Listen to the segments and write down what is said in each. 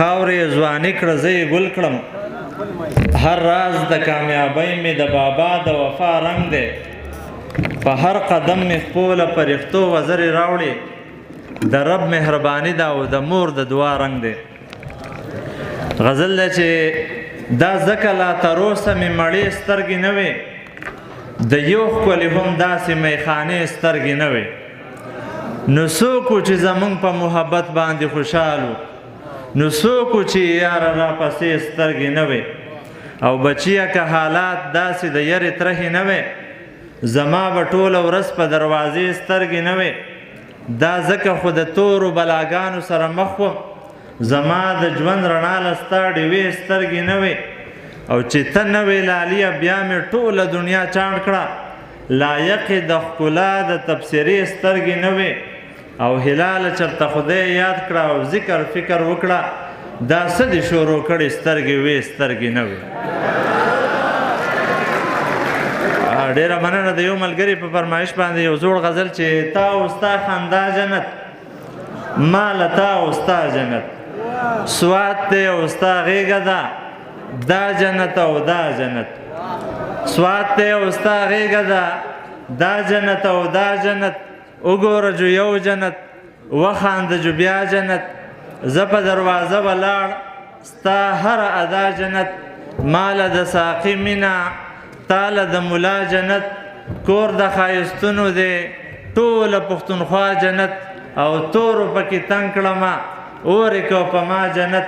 خاورې ځواني کړه زه یې ګل کړم هر راز د کامیابۍ مې د بابا د وفا رنګ دی په هر قدم مې خپله پرښتو وزرې راوړې د رب مهرباني ده او د مور د دعا رنګ دی غزل دی چې دا ځکه لا تر اوسه مې مړې سترګې نه وې د یو ښکلي هم داسې میخانې سترګې نه وې نو څوک و چې زمونږ په محبت باندې خوشحال و نو څوک و چې یاره راپسې سترګې نه وې او بچیه که حالات داسې د یرې ترهې نه وې زما به ټوله ورځ په دروازې سترګې نه وې دا ځکه خو د تورو بلاګانو سره مخ وم زما د ژوند رڼا له ستا ډېوې سترګې نه وې او چې ته نه وې لالیه بیا مې ټوله دنیا چاڼ کړه لایقې د ښکلا د تبصرې سترګې نه وې او هلاله چرته خدای یاد کړه او ذکر فکر وکړه دا څه دې شروع کړې سترګې وې سترګې نه وې ډېره مننه د یو ملګري په فرمایش باندې یو زوړ غزل چې تا او ستا خندا جنت ما له تا او ستا جنت سوات دی او ستا غېږه ده دا جنت او دا جنت سوات دی او ستا غېږه ده دا جنت او دا جنت وګوره جو یو جنت وخانده جو بیا جنت زه په دروازه ولاړ ستا هره ادا جنت ماله د ساقي مینه تاله د ملا جنت کور د ښایستونو دی ټوله پښتونخوا جنت او تورو پکې تنګ کړمه اورې کو په ما جنت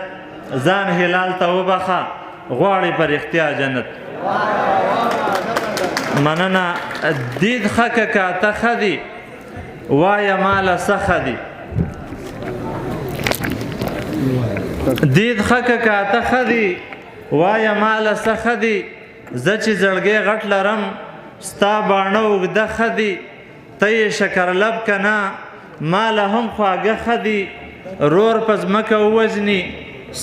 ځان هلال ته وبخه غواړې په رښتیا جنت مننه دید ښه که کاته ښه دي وایه ماله څه ښه دي دید ښه که کاته ښه دي وایه ماله څه ښه دي زه چې زړګی غټ لرم ستا باڼه اوږده ښه دي ته یې شکرلب که نه ماله هم خواږه ښه دي رور په ځمکه ووژني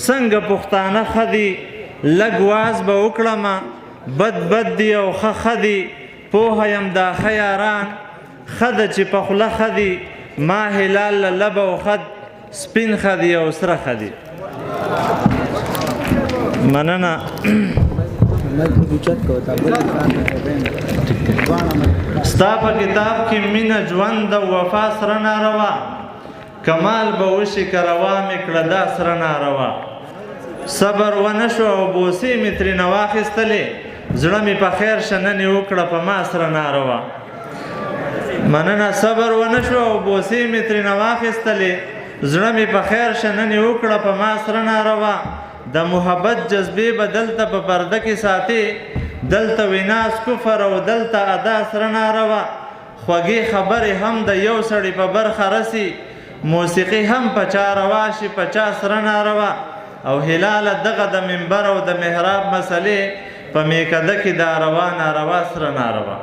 څنګه پښتانه ښه دي لږ واز به وکړمه بد بد دي او ښه ښه دي پوهه یم دا ښه یاران ښه ده چې په خوله ښه دي ما هلال له لب او خد سپین ښه دي او سره ښه دي مننه ستا په کتاب کې مینه ژوند د وفا سره ناروا کمال به وشي که روا مې کړه دا سره ناروا صبر ونه شو او بوسې مې ترېنه واخیستلې زړه مې په خیر شه نن یې وکړه په ما سره ناروا مننه صبر ونه شو او بوسې مې ترېنه واخیستلې زړه مې په خیر شه نن یې وکړه په ما سره ناروا د محبت جذبې به دلته په پرده کې ساتي دلته ویناس کفر او دلته ادا سره ناروا خوږې خبرې هم د یو سړي په برخه رسي موسیقي هم په چا روا شي په چا سره ناروا او هلاله دغه د منبر او د محراب مسلې په میکده کې دا روا ناروا سره ناروا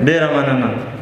ډېره مننه